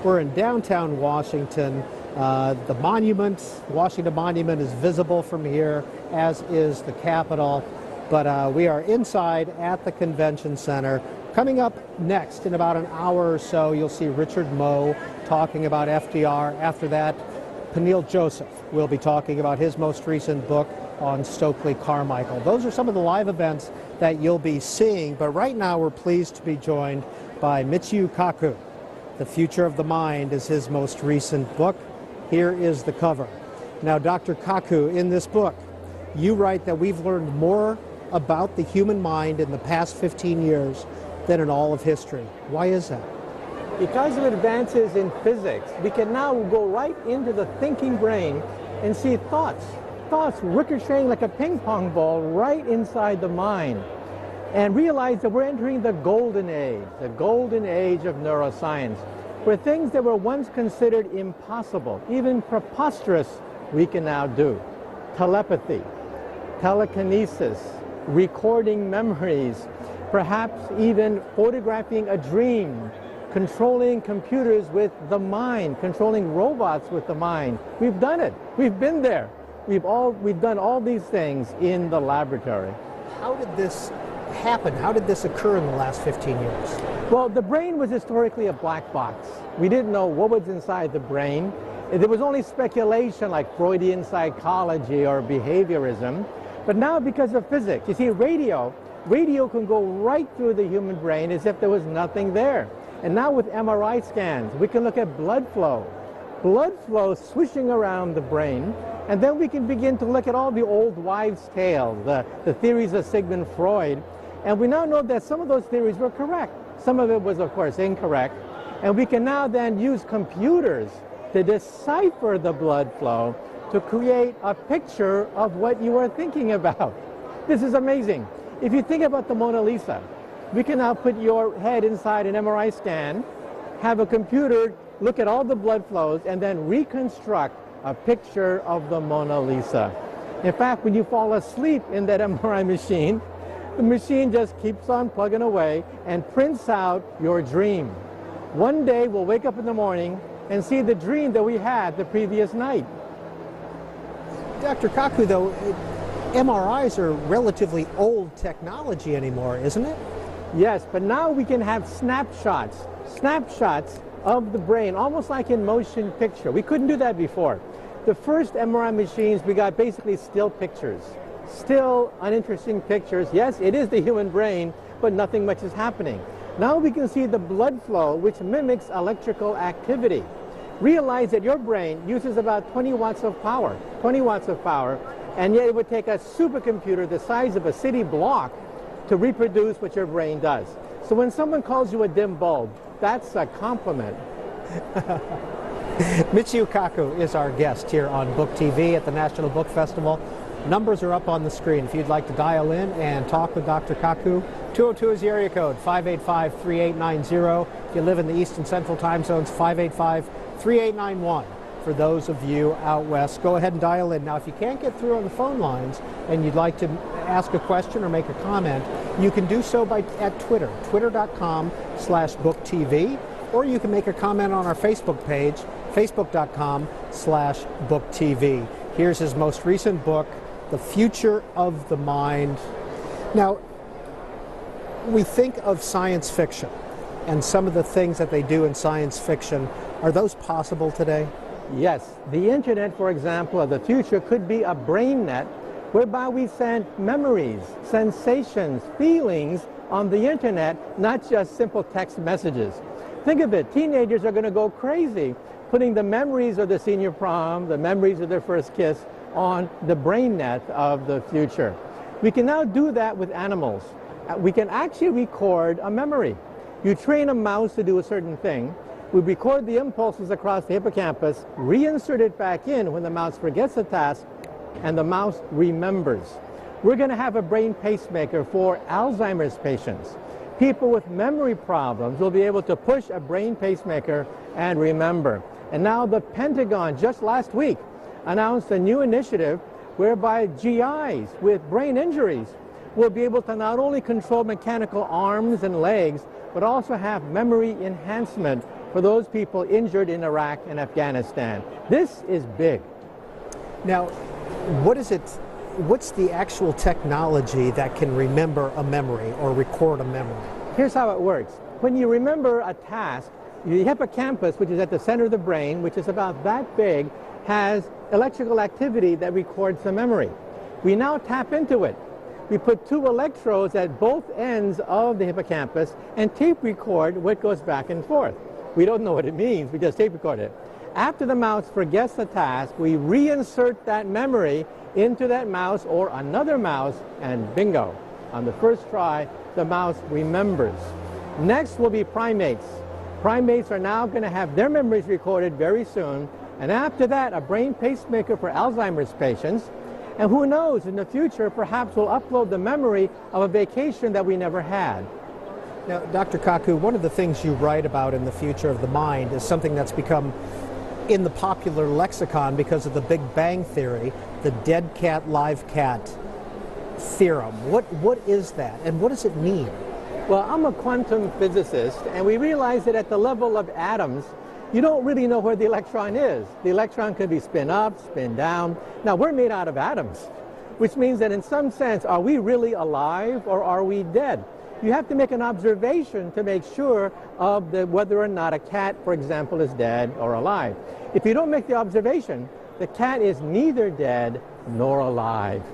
We're in downtown Washington. The monument, Washington Monument, is visible from here, as is the Capitol. But we are inside at the convention center. Coming up next, in about an hour or so, you'll see Richard Moe talking about FDR. After that, Peniel Joseph will be talking about his most recent book on Stokely Carmichael. Those are some of the live events that you'll be seeing. But right now, we're pleased to be joined by Michio Kaku. The Future of the Mind is his most recent book. Here is the cover. Now, Dr. Kaku, in this book, you write that we've learned more about the human mind in the past 15 years than in all of history. Why is that? Because of advances in physics, we can now go right into the thinking brain and see thoughts ricocheting like a ping pong ball right inside the mind, and realize that we're entering the golden age of neuroscience, where things that were once considered impossible, even preposterous, we can now do. Telepathy, telekinesis, recording memories, perhaps even photographing a dream, controlling computers with the mind, controlling robots with the mind. We've done it. We've been there. We've done all these things in the laboratory. How did this happen? How did this occur in the last 15 years? Well, the brain was historically a black box. We didn't know what was inside the brain. There was only speculation like Freudian psychology or behaviorism. But now, because of physics, you see, radio can go right through the human brain as if there was nothing there. And now with MRI scans, we can look at blood flow swishing around the brain, and then we can begin to look at all the old wives' tales, the theories of Sigmund Freud, and we now know that some of those theories were correct. Some of it was, of course, incorrect, and we can now then use computers to decipher the blood flow to create a picture of what you are thinking about. This is amazing. If you think about the Mona Lisa, we can now put your head inside an MRI scan, have a computer look at all the blood flows, and then reconstruct a picture of the Mona Lisa. In fact, when you fall asleep in that MRI machine, the machine just keeps on plugging away and prints out your dream. One day we'll wake up in the morning and see the dream that we had the previous night. Dr. Kaku, though, MRIs are relatively old technology anymore, isn't it? Yes, but now we can have snapshots of the brain, almost like in motion picture. We couldn't do that before. The first MRI machines, we got basically still pictures. Still uninteresting pictures. Yes, it is the human brain, but nothing much is happening. Now we can see the blood flow, which mimics electrical activity. Realize that your brain uses about 20 watts of power, and yet it would take a supercomputer the size of a city block to reproduce what your brain does. So when someone calls you a dim bulb, that's a compliment. Michio Kaku is our guest here on Book TV at the National Book Festival. Numbers are up on the screen. If you'd like to dial in and talk with Dr. Kaku, 202 is the area code, 585-3890. If you live in the East and Central time zones, 585-3891. For those of you out west, go ahead and dial in. Now, if you can't get through on the phone lines and you'd like to ask a question or make a comment, you can do so at Twitter, twitter.com/booktv, or you can make a comment on our Facebook page, facebook.com/booktv. Here's his most recent book, The Future of the Mind. Now, we think of science fiction and some of the things that they do in science fiction. Are those possible today? Yes. The internet, for example, of the future could be a brain net whereby we send memories, sensations, feelings on the internet, not just simple text messages. Think of it. Teenagers are going to go crazy putting the memories of the senior prom, the memories of their first kiss on the brain net of the future. We can now do that with animals. We can actually record a memory. You train a mouse to do a certain thing. We record the impulses across the hippocampus, reinsert it back in when the mouse forgets the task, and the mouse remembers. We're going to have a brain pacemaker for Alzheimer's patients. People with memory problems will be able to push a brain pacemaker and remember. And now the Pentagon, just last week, announced a new initiative whereby GIs with brain injuries will be able to not only control mechanical arms and legs, but also have memory enhancement for those people injured in Iraq and Afghanistan. This is big. Now, what's the actual technology that can remember a memory or record a memory? Here's how it works. When you remember a task, the hippocampus, which is at the center of the brain, which is about that big, has electrical activity that records the memory. We now tap into it. We put 2 electrodes at both ends of the hippocampus and tape record what goes back and forth. We don't know what it means, we just tape record it. After the mouse forgets the task, we reinsert that memory into that mouse or another mouse, and bingo. On the first try, the mouse remembers. Next will be primates. Primates are now going to have their memories recorded very soon, and after that, a brain pacemaker for Alzheimer's patients. And who knows, in the future, perhaps we'll upload the memory of a vacation that we never had. Now, Dr. Kaku, one of the things you write about in the future of the mind is something that's become in the popular lexicon because of the Big Bang Theory, the dead cat, live cat theorem. What is that, and what does it mean? Well, I'm a quantum physicist, and we realize that at the level of atoms, you don't really know where the electron is. The electron could be spin up, spin down. Now, we're made out of atoms, which means that in some sense, are we really alive or are we dead? You have to make an observation to make sure of whether or not a cat, for example, is dead or alive. If you don't make the observation, the cat is neither dead nor alive.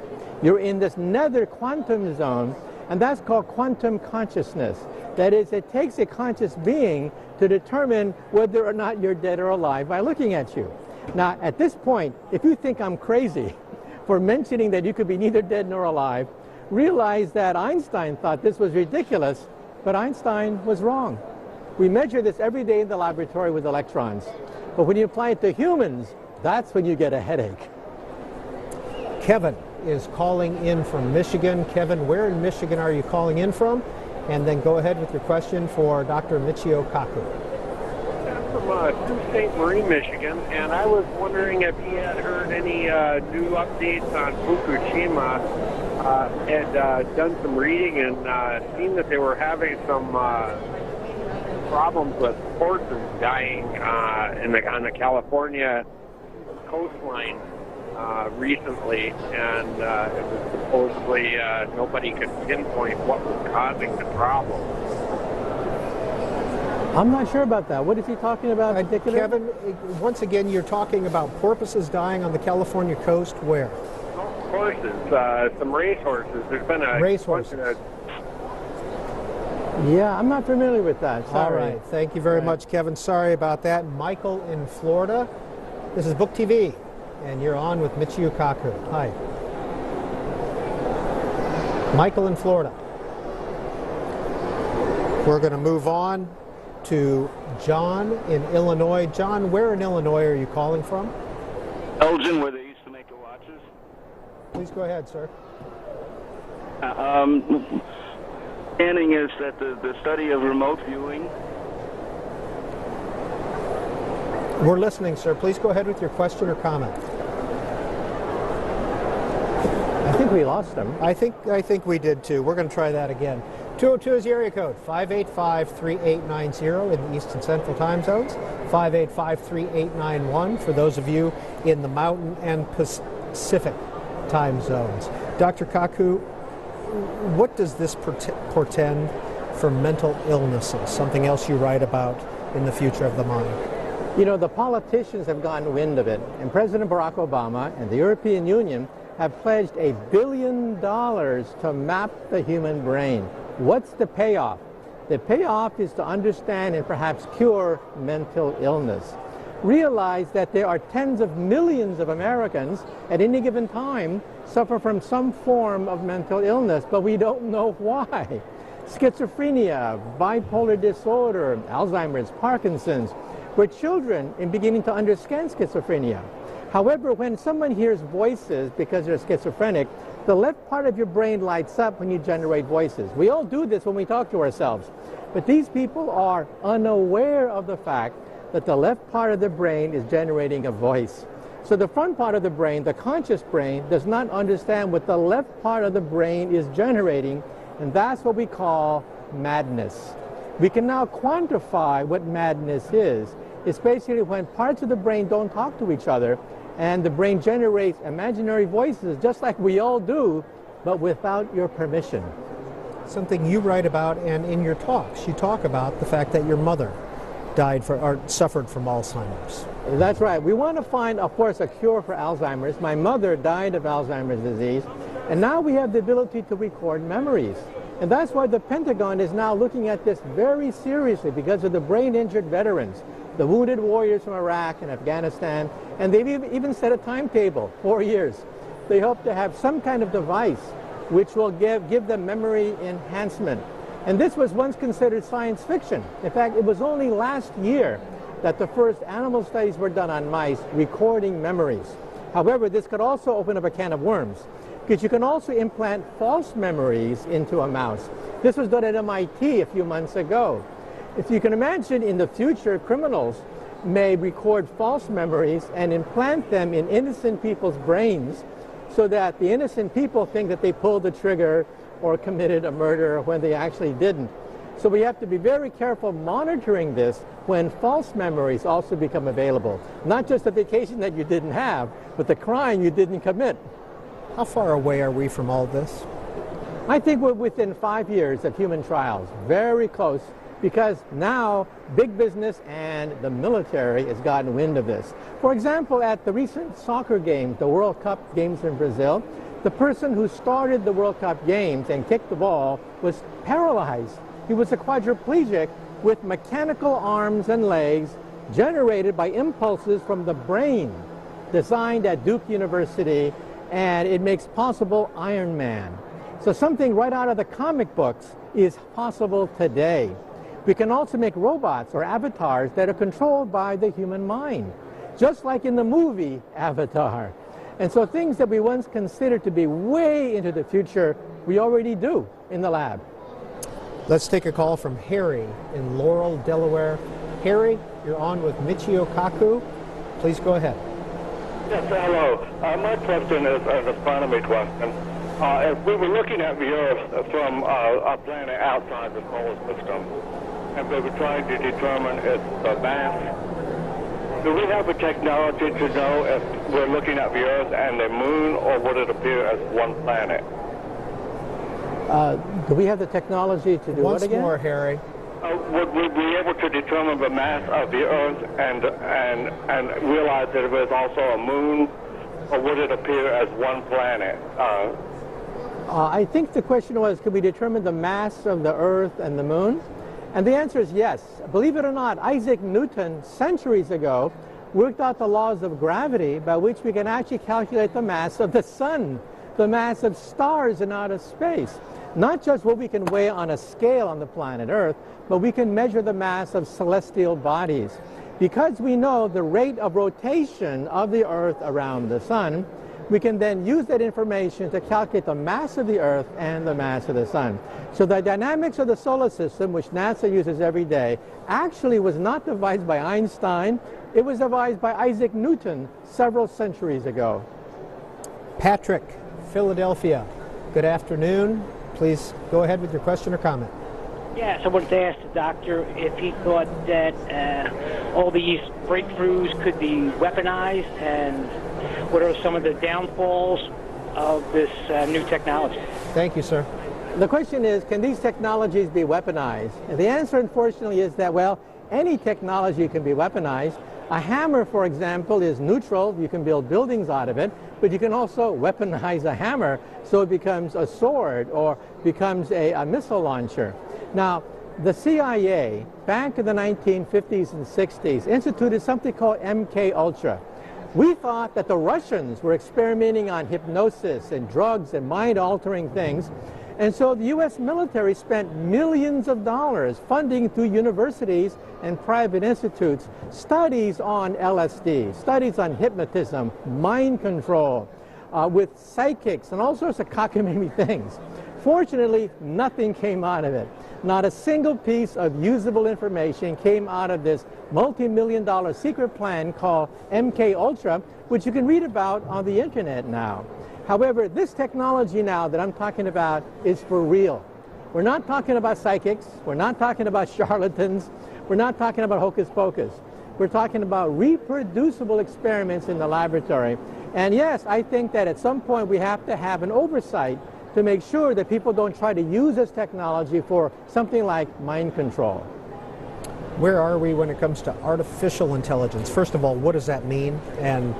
You're in this nether quantum zone, and that's called quantum consciousness. That is, it takes a conscious being to determine whether or not you're dead or alive by looking at you. Now, at this point, if you think I'm crazy for mentioning that you could be neither dead nor alive, realize that Einstein thought this was ridiculous, but Einstein was wrong. We measure this every day in the laboratory with electrons. But when you apply it to humans, that's when you get a headache. Kevin is calling in from Michigan. Kevin, where in Michigan are you calling in from? And then go ahead with your question for Dr. Michio Kaku. I'm from Sault Ste. Marie, Michigan, and I was wondering if he had heard any new updates on Fukushima. Had done some reading and seen that they were having some problems with horses dying on the California coastline recently, and it was supposedly nobody could pinpoint what was causing the problem. I'm not sure about that. What is he talking about? Kevin, once again, you're talking about porpoises dying on the California coast. Where? Horses, some race horses. There's been a race horses. Yeah, I'm not familiar with that. Sorry. All right. Thank you very much, Kevin. Sorry about that. Michael in Florida. This is Book TV, and you're on with Michio Kaku. Hi. Michael in Florida. We're going to move on to John in Illinois. John, where in Illinois are you calling from? Elgin, where they used to make the watches. Please go ahead, sir. Understanding is that the study of remote viewing. We're listening, sir. Please go ahead with your question or comment. I think we lost him. I think we did too. We're going to try that again. 202 is the area code, 585-3890 in the East and Central time zones, 585-3891 for those of you in the Mountain and Pacific time zones. Dr. Kaku, what does this portend for mental illnesses, something else you write about in the future of the mind? You know, the politicians have gotten wind of it, and President Barack Obama and the European Union have pledged $1 billion to map the human brain. What's the payoff? The payoff is to understand and perhaps cure mental illness. Realize that there are tens of millions of Americans at any given time suffer from some form of mental illness, but we don't know why. Schizophrenia, bipolar disorder, Alzheimer's, Parkinson's. We're children in beginning to understand schizophrenia. However, when someone hears voices because they're schizophrenic, the left part of your brain lights up when you generate voices. We all do this when we talk to ourselves. But these people are unaware of the fact that the left part of the brain is generating a voice. So the front part of the brain, the conscious brain, does not understand what the left part of the brain is generating, and that's what we call madness. We can now quantify what madness is. It's basically when parts of the brain don't talk to each other and the brain generates imaginary voices just like we all do, but without your permission. Something you write about, and in your talks, you talk about the fact that your mother suffered from Alzheimer's. That's right. We want to find, of course, a cure for Alzheimer's. My mother died of Alzheimer's disease, and now we have the ability to record memories. And that's why the Pentagon is now looking at this very seriously because of the brain-injured veterans, the wounded warriors from Iraq and Afghanistan, and they've even set a timetable, 4 years. They hope to have some kind of device which will give them memory enhancement. And this was once considered science fiction. In fact, it was only last year that the first animal studies were done on mice recording memories. However, this could also open up a can of worms, because you can also implant false memories into a mouse. This was done at MIT a few months ago. If you can imagine, in the future, criminals may record false memories and implant them in innocent people's brains so that the innocent people think that they pulled the trigger or committed a murder when they actually didn't. So we have to be very careful monitoring this when false memories also become available. Not just the vacation that you didn't have, but the crime you didn't commit. How far away are we from all this? I think we're within 5 years of human trials, very close, because now big business and the military has gotten wind of this. For example, at the recent soccer games, the World Cup games in Brazil, the person who started the World Cup games and kicked the ball was paralyzed. He was a quadriplegic with mechanical arms and legs generated by impulses from the brain, designed at Duke University, and it makes possible Iron Man. So something right out of the comic books is possible today. We can also make robots or avatars that are controlled by the human mind, just like in the movie Avatar. And so things that we once considered to be way into the future, we already do in the lab. Let's take a call from Harry in Laurel, Delaware. Harry, you're on with Michio Kaku. Please go ahead. Yes, hello. My question is an astronomy question. If we were looking at the Earth from a planet outside the solar system, and we were trying to determine its mass, do we have a technology to know if we're looking at the Earth and the Moon, or would it appear as one planet? Do we have the technology to do Once what again? more, Harry. Would we be able to determine the mass of the Earth and realize that there is also a Moon, or would it appear as one planet? I think the question was, could we determine the mass of the Earth and the Moon? And the answer is yes. Believe it or not, Isaac Newton, centuries ago, worked out the laws of gravity by which we can actually calculate the mass of the sun, the mass of stars in outer space. Not just what we can weigh on a scale on the planet Earth, but we can measure the mass of celestial bodies. Because we know the rate of rotation of the Earth around the sun, we can then use that information to calculate the mass of the Earth and the mass of the sun. So the dynamics of the solar system, which NASA uses every day, actually was not devised by Einstein. It was devised by Isaac Newton several centuries ago. Patrick, Philadelphia. Good afternoon. Please go ahead with your question or comment. Yes, I wanted to ask the doctor if he thought that all these breakthroughs could be weaponized, and what are some of the downfalls of this new technology? Thank you, sir. The question is, can these technologies be weaponized? And the answer, unfortunately, is that, well, any technology can be weaponized. A hammer, for example, is neutral. You can build buildings out of it, but you can also weaponize a hammer so it becomes a sword or becomes a missile launcher. Now, the CIA, back in the 1950s and 60s, instituted something called MK-Ultra. We thought that the Russians were experimenting on hypnosis and drugs and mind-altering things, and so the U.S. military spent millions of dollars funding through universities and private institutes studies on LSD, studies on hypnotism, mind control, with psychics and all sorts of cockamamie things. Fortunately, nothing came out of it. Not a single piece of usable information came out of this multi-million-dollar secret plan called MK-Ultra, which you can read about on the internet now. However, this technology now that I'm talking about is for real. We're not talking about psychics. We're not talking about charlatans. We're not talking about hocus pocus. We're talking about reproducible experiments in the laboratory. And yes, I think that at some point we have to have an oversight to make sure that people don't try to use this technology for something like mind control. Where are we when it comes to artificial intelligence? First of all, what does that mean, and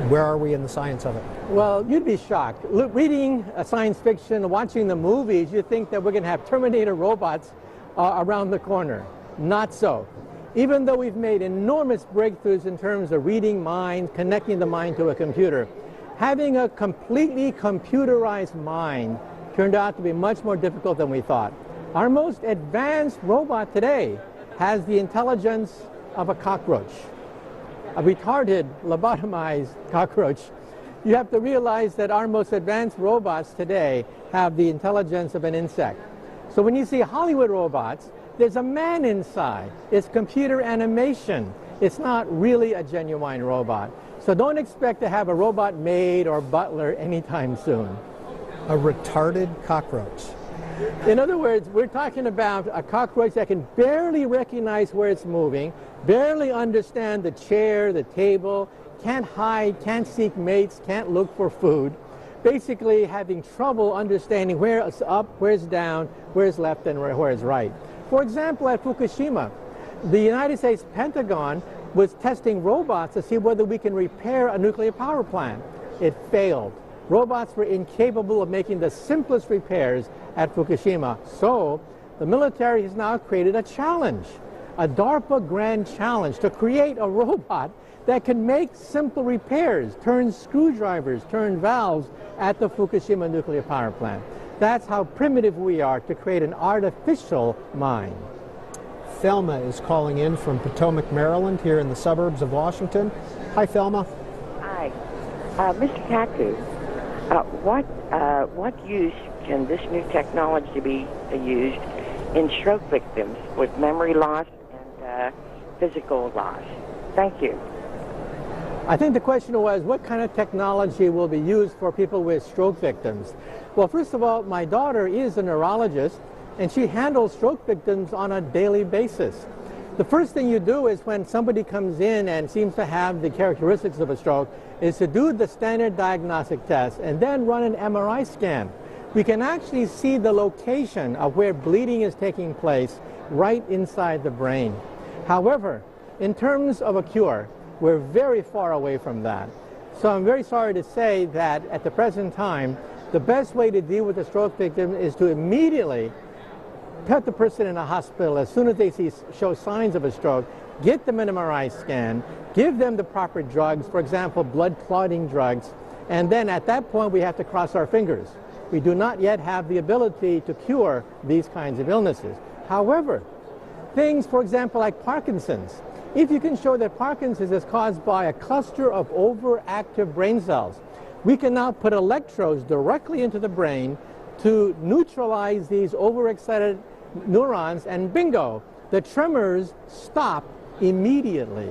where are we in the science of it? Well, you'd be shocked. Reading science fiction, watching the movies, you think that we're going to have Terminator robots around the corner. Not so. Even though we've made enormous breakthroughs in terms of reading minds, connecting the mind to a computer, having a completely computerized mind turned out to be much more difficult than we thought. Our most advanced robot today has the intelligence of a cockroach, a retarded, lobotomized cockroach. You have to realize that our most advanced robots today have the intelligence of an insect. So when you see Hollywood robots, there's a man inside. It's computer animation. It's not really a genuine robot. So don't expect to have a robot maid or butler anytime soon. A retarded cockroach. In other words, we're talking about a cockroach that can barely recognize where it's moving, barely understand the chair, the table, can't hide, can't seek mates, can't look for food, basically having trouble understanding where it's up, where it's down, where it's left, and where it's right. For example, at Fukushima, the United States Pentagon was testing robots to see whether we can repair a nuclear power plant. It failed. Robots were incapable of making the simplest repairs at Fukushima. So the military has now created a challenge, a DARPA grand challenge, to create a robot that can make simple repairs, turn screwdrivers, turn valves at the Fukushima nuclear power plant. That's how primitive we are to create an artificial mind. Thelma is calling in from Potomac, Maryland, here in the suburbs of Washington. Hi, Thelma. Hi. Mr. Kaku, what use can this new technology be used in stroke victims with memory loss and physical loss? Thank you. I think the question was, what kind of technology will be used for people with stroke victims? Well, first of all, my daughter is a neurologist, and she handles stroke victims on a daily basis. The first thing you do is when somebody comes in and seems to have the characteristics of a stroke is to do the standard diagnostic test and then run an MRI scan. We can actually see the location of where bleeding is taking place right inside the brain. However, in terms of a cure, we're very far away from that. So I'm very sorry to say that at the present time, the best way to deal with a stroke victim is to immediately put the person in a hospital as soon as they show signs of a stroke, get them an MRI scan, give them the proper drugs, for example, blood clotting drugs, and then at that point we have to cross our fingers. We do not yet have the ability to cure these kinds of illnesses. However, things, for example, like Parkinson's, if you can show that Parkinson's is caused by a cluster of overactive brain cells, we can now put electrodes directly into the brain to neutralize these overexcited neurons, and bingo, the tremors stop immediately.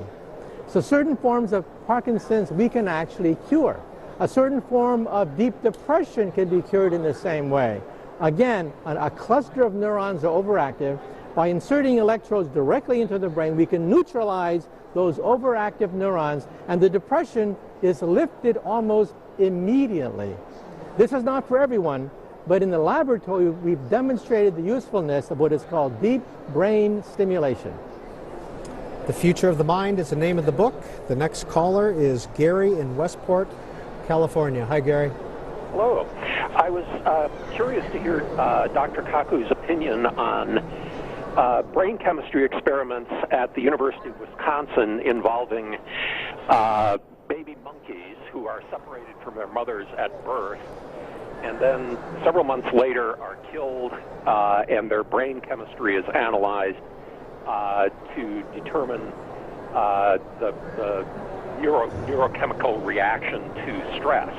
So certain forms of Parkinson's we can actually cure. A certain form of deep depression can be cured in the same way. Again, a cluster of neurons are overactive. By inserting electrodes directly into the brain, we can neutralize those overactive neurons, and the depression is lifted almost immediately. This is not for everyone, but in the laboratory, we've demonstrated the usefulness of what is called deep brain stimulation. The Future of the Mind is the name of the book. The next caller is Gary in Westport, California. Hi, Gary. Hello. I was curious to hear Dr. Kaku's opinion on brain chemistry experiments at the University of Wisconsin involving baby monkeys who are separated from their mothers at birth and then several months later are killed and their brain chemistry is analyzed to determine the neurochemical reaction to stress.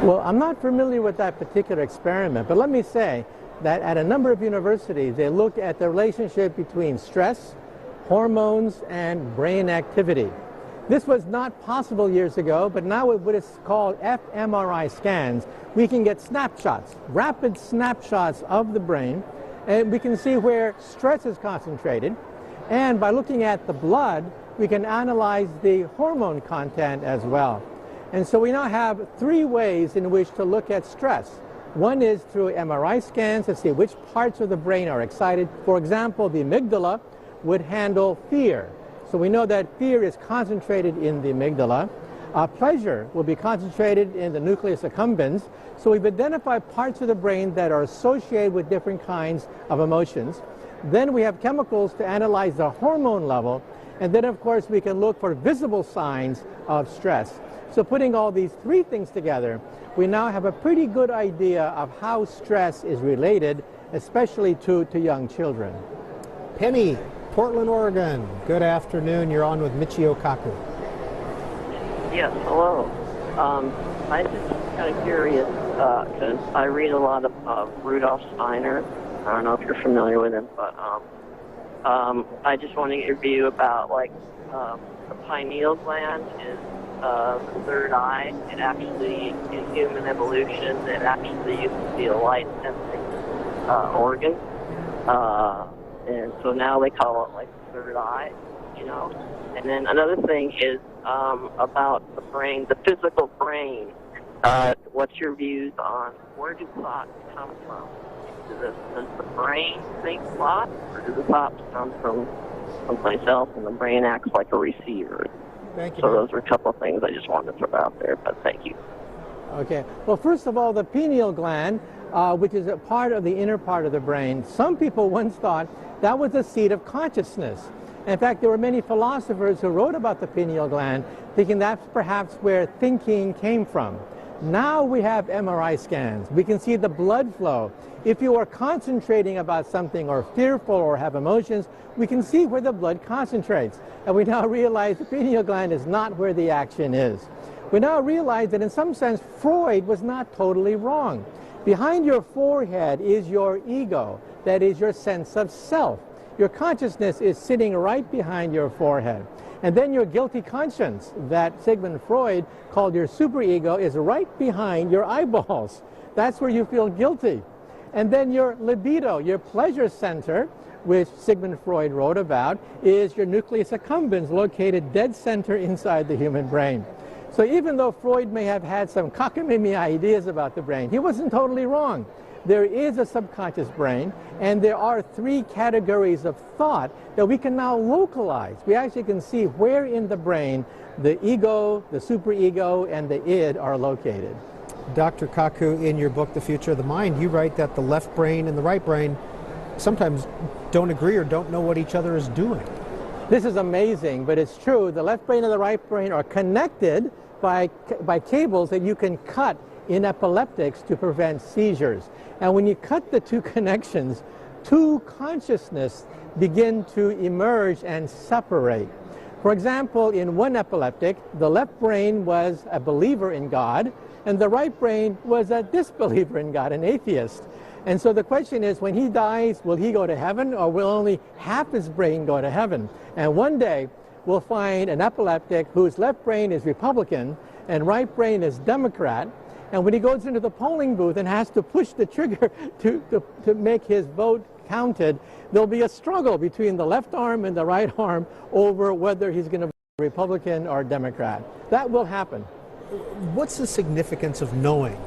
Well, I'm not familiar with that particular experiment, but let me say that at a number of universities, they looked at the relationship between stress, hormones, and brain activity. This was not possible years ago, but now with what is called fMRI scans, we can get snapshots, rapid snapshots of the brain, and we can see where stress is concentrated. And by looking at the blood, we can analyze the hormone content as well. And so we now have 3 ways in which to look at stress. One is through MRI scans to see which parts of the brain are excited. For example, the amygdala would handle fear. So we know that fear is concentrated in the amygdala. Pleasure will be concentrated in the nucleus accumbens. So we've identified parts of the brain that are associated with different kinds of emotions. Then we have chemicals to analyze the hormone level. And then, of course, we can look for visible signs of stress. So putting all these 3 things together, we now have a pretty good idea of how stress is related, especially to young children. Penny, Portland, Oregon. Good afternoon. You're on with Michio Kaku. Yes, hello. I'm just kind of curious because I read a lot of Rudolf Steiner. I don't know if you're familiar with him, but I just want to get your view about the pineal gland is the third eye. It actually, in human evolution, it actually used to be a light-sensing organ. And so now they call it like the third eye, you know. And then another thing is about the brain, the physical brain. What's your views on where do thoughts come from? Does the brain think thoughts, or do the thoughts come from someplace else and the brain acts like a receiver? Thank you. So those are a couple of things I just wanted to throw out there, but thank you. Okay. Well, first of all, the pineal gland, which is a part of the inner part of the brain, some people once thought that was the seat of consciousness. In fact, there were many philosophers who wrote about the pineal gland, thinking that's perhaps where thinking came from. Now we have MRI scans. We can see the blood flow. If you are concentrating about something or fearful or have emotions, we can see where the blood concentrates. And we now realize the pineal gland is not where the action is. We now realize that in some sense, Freud was not totally wrong. Behind your forehead is your ego. That is your sense of self. Your consciousness is sitting right behind your forehead. And then your guilty conscience, that Sigmund Freud called your superego, is right behind your eyeballs. That's where you feel guilty. And then your libido, your pleasure center, which Sigmund Freud wrote about, is your nucleus accumbens, located dead center inside the human brain. So even though Freud may have had some cockamamie ideas about the brain, he wasn't totally wrong. There is a subconscious brain, and there are 3 categories of thought that we can now localize. We actually can see where in the brain the ego, the superego, and the id are located. Dr. Kaku, in your book, The Future of the Mind, you write that the left brain and the right brain sometimes don't agree or don't know what each other is doing. This is amazing, but it's true. The left brain and the right brain are connected by cables that you can cut in epileptics to prevent seizures. And when you cut the 2 connections, 2 consciousness begin to emerge and separate. For example, in one epileptic, the left brain was a believer in God, and the right brain was a disbeliever in God, an atheist. And so the question is, when he dies, will he go to heaven, or will only half his brain go to heaven? And one day, we'll find an epileptic whose left brain is Republican and right brain is Democrat. And when he goes into the polling booth and has to push the trigger to make his vote counted, there'll be a struggle between the left arm and the right arm over whether he's going to vote Republican or Democrat. That will happen. What's the significance of knowing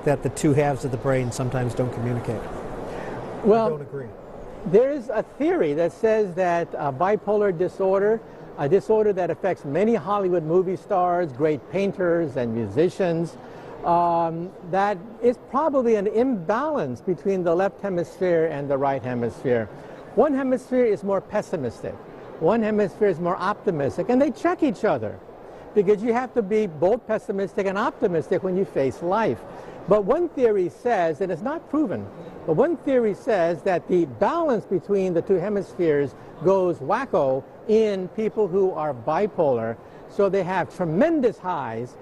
that the 2 halves of the brain sometimes don't communicate? Well, don't agree. There's a theory that says that bipolar disorder, a disorder that affects many Hollywood movie stars, great painters and musicians, that is probably an imbalance between the left hemisphere and the right hemisphere. One hemisphere is more pessimistic. One hemisphere is more optimistic, and they check each other because you have to be both pessimistic and optimistic when you face life. But one theory says, and it's not proven, but one theory says that the balance between the 2 hemispheres goes wacko in people who are bipolar, so they have tremendous highs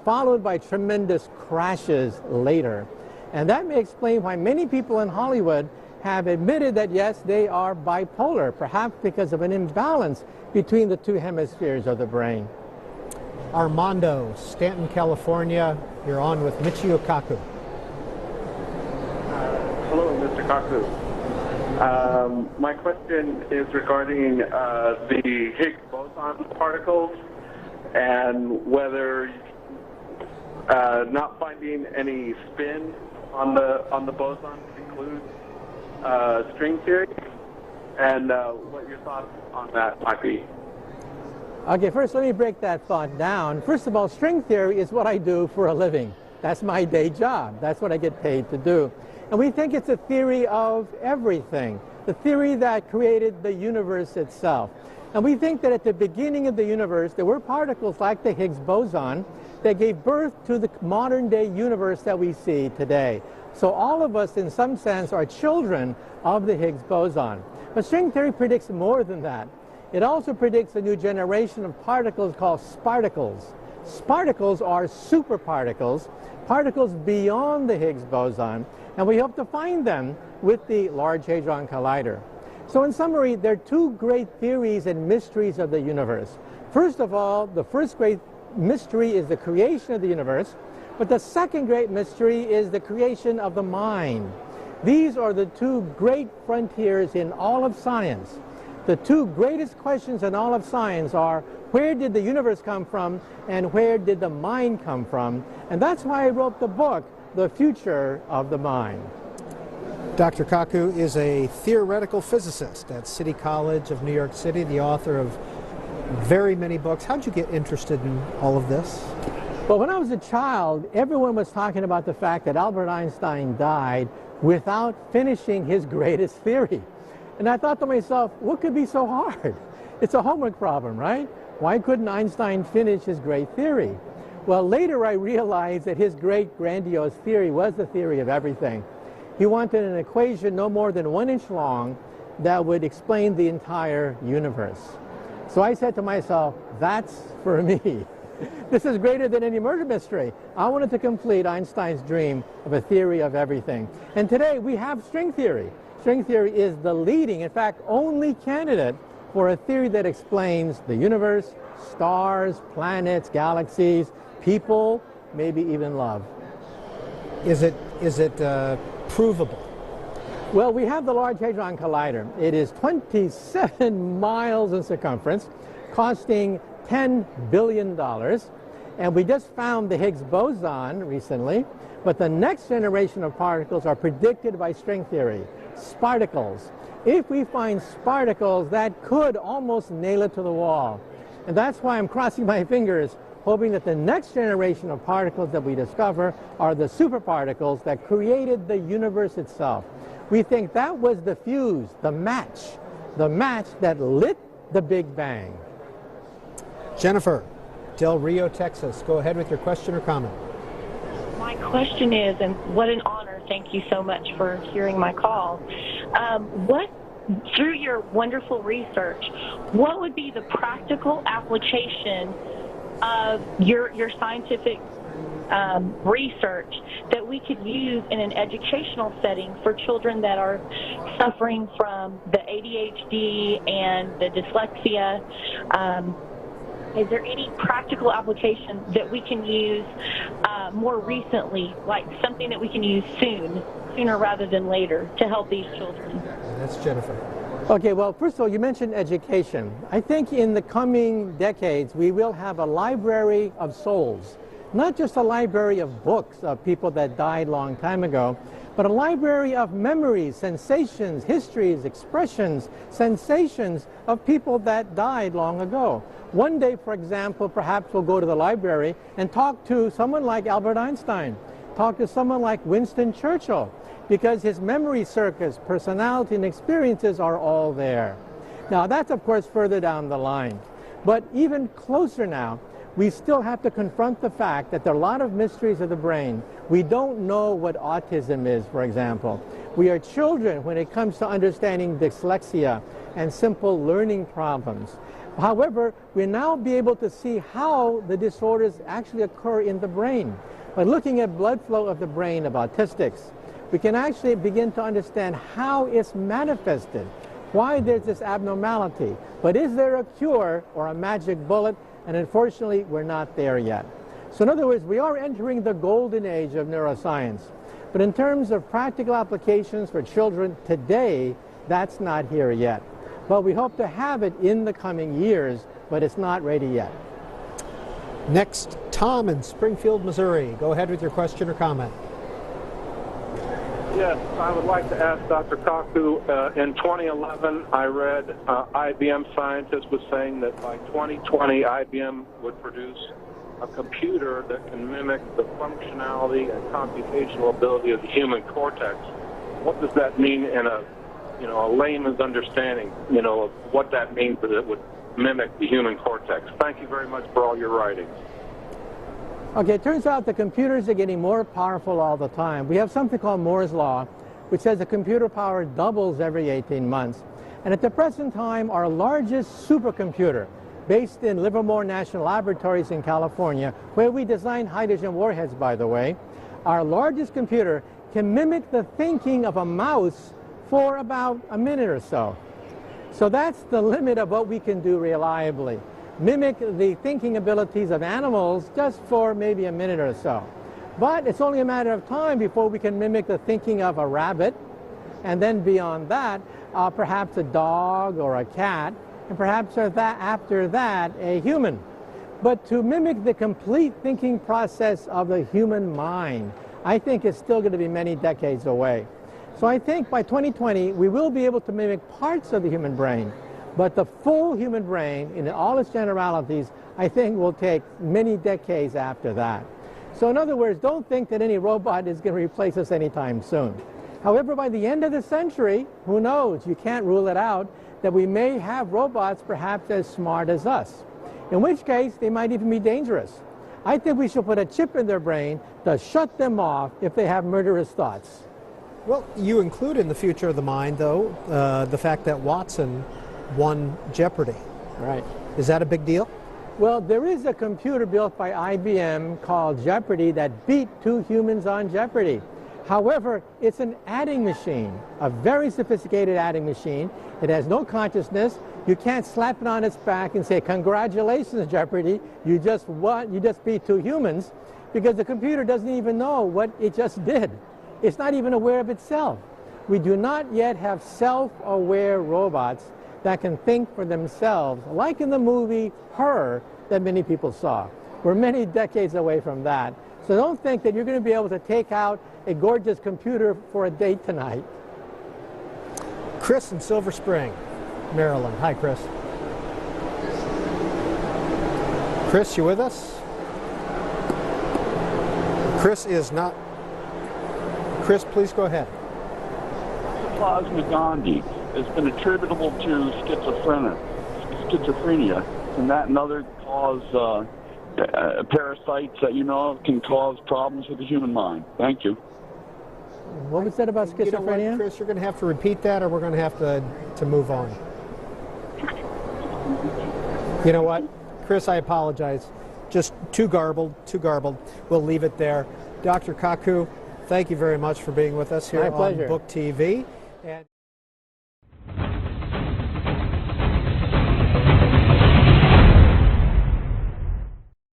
followed by tremendous crashes later. And that may explain why many people in Hollywood have admitted that yes, they are bipolar, perhaps because of an imbalance between the 2 hemispheres of the brain. Armando, Stanton, California. You're on with Michio Kaku. Hello, Mr. Kaku. My question is regarding the Higgs boson particles and whether not finding any spin on the boson includes string theory, and what your thoughts on that might be. Okay, first let me break that thought down. First of all, string theory is what I do for a living. That's my day job. That's what I get paid to do. And we think it's a theory of everything, the theory that created the universe itself. And we think that at the beginning of the universe, there were particles like the Higgs boson that gave birth to the modern day universe that we see today. So all of us, in some sense, are children of the Higgs boson. But string theory predicts more than that. It also predicts a new generation of particles called sparticles. Sparticles are superparticles, particles beyond the Higgs boson, and we hope to find them with the Large Hadron Collider. So in summary, there are two great theories and mysteries of the universe. First of all, the first great mystery is the creation of the universe, but the second great mystery is the creation of the mind. These are the two great frontiers in all of science. The two greatest questions in all of science are, where did the universe come from and where did the mind come from? And that's why I wrote the book, The Future of the Mind. Dr. Kaku is a theoretical physicist at City College of New York City, the author of very many books. How'd you get interested in all of this? Well, when I was a child, everyone was talking about the fact that Albert Einstein died without finishing his greatest theory. And I thought to myself, what could be so hard? It's a homework problem, right? Why couldn't Einstein finish his great theory? Well, later I realized that his great grandiose theory was the theory of everything. He wanted an equation no more than 1 inch long that would explain the entire universe. So I said to myself, that's for me. This is greater than any murder mystery. I wanted to complete Einstein's dream of a theory of everything. And today we have string theory. String theory is the leading, in fact, only candidate for a theory that explains the universe, stars, planets, galaxies, people, maybe even love. Is it provable? Well, we have the Large Hadron Collider. It is 27 miles in circumference, costing $10 billion. And we just found the Higgs boson recently, but the next generation of particles are predicted by string theory. Sparticles. If we find sparticles, that could almost nail it to the wall. And that's why I'm crossing my fingers, hoping that the next generation of particles that we discover are the superparticles that created the universe itself. We think that was the fuse, the match that lit the Big Bang. Jennifer, Del Rio, Texas. Go ahead with your question or comment. My question is, and what an honor, thank you so much for hearing my call. Through your wonderful research, what would be the practical application of your scientific research that we could use in an educational setting for children that are suffering from the ADHD and the dyslexia? Is there any practical application that we can use more recently, like something that we can use sooner rather than later, to help these children? That's Jennifer. Okay, well, first of all, you mentioned education. I think in the coming decades, we will have a library of souls. Not just a library of books of people that died a long time ago, but a library of memories, sensations, histories, expressions, sensations of people that died long ago. One day, for example, perhaps we'll go to the library and talk to someone like Albert Einstein, talk to someone like Winston Churchill, because his memory circuits, personality, and experiences are all there. Now, that's, of course, further down the line. But even closer now, we still have to confront the fact that there are a lot of mysteries of the brain. We don't know what autism is, for example. We are children when it comes to understanding dyslexia and simple learning problems. However, we now be able to see how the disorders actually occur in the brain. By looking at blood flow of the brain of autistics, we can actually begin to understand how it's manifested, why there's this abnormality. But is there a cure or a magic bullet? and unfortunately, we're not there yet. So in other words, we are entering the golden age of neuroscience. But in terms of practical applications for children today, that's not here yet. But we hope to have it in the coming years, but it's not ready yet. Next, Tom in Springfield, Missouri. Go ahead with your question or comment. Yes, I would like to ask Dr. Kaku, in 2011, I read IBM scientist was saying that by 2020, IBM would produce a computer that can mimic the functionality and computational ability of the human cortex. What does that mean in a layman's understanding, of what that means that it would mimic the human cortex? Thank you very much for all your writings. Okay, it turns out the computers are getting more powerful all the time. We have something called Moore's Law, which says the computer power doubles every 18 months. And at the present time, our largest supercomputer, based in Livermore National Laboratories in California, where we design hydrogen warheads, by the way, our largest computer can mimic the thinking of a mouse for about a minute or so. So that's the limit of what we can do reliably. Mimic the thinking abilities of animals just for maybe a minute or so. But it's only a matter of time before we can mimic the thinking of a rabbit, and then beyond that, perhaps a dog or a cat, and perhaps after that, a human. But to mimic the complete thinking process of the human mind, I think is still going to be many decades away. So I think by 2020, we will be able to mimic parts of the human brain, but the full human brain, in all its generalities, I think will take many decades after that. So in other words, don't think that any robot is going to replace us anytime soon. However, by the end of the century, who knows, you can't rule it out, that we may have robots perhaps as smart as us, in which case they might even be dangerous. I think we should put a chip in their brain to shut them off if they have murderous thoughts. Well, you include in the future of the mind, though, the fact that Watson won Jeopardy. Right. Is that a big deal? Well, there is a computer built by IBM called Jeopardy that beat two humans on Jeopardy. However, it's an adding machine, a very sophisticated adding machine. It has no consciousness. You can't slap it on its back and say, "Congratulations, Jeopardy, you just won, you just beat two humans," because the computer doesn't even know what it just did. It's not even aware of itself. We do not yet have self-aware robots that can think for themselves, like in the movie Her that many people saw. We're many decades away from that. So don't think that you're going to be able to take out a gorgeous computer for a date tonight. Chris in Silver Spring, Maryland. Hi, Chris. Chris, you with us? Chris is not. Chris, please go ahead. Plasma Gandhi has been attributable to schizophrenia. Can that and other cause parasites that you know of can cause problems with the human mind? Thank you. What was that about schizophrenia? You know what, Chris, you're going to have to repeat that, or we're going to have to move on. You know what, Chris, I apologize. Just too garbled, too garbled. We'll leave it there. Dr. Kaku, thank you very much for being with us here on Book TV. And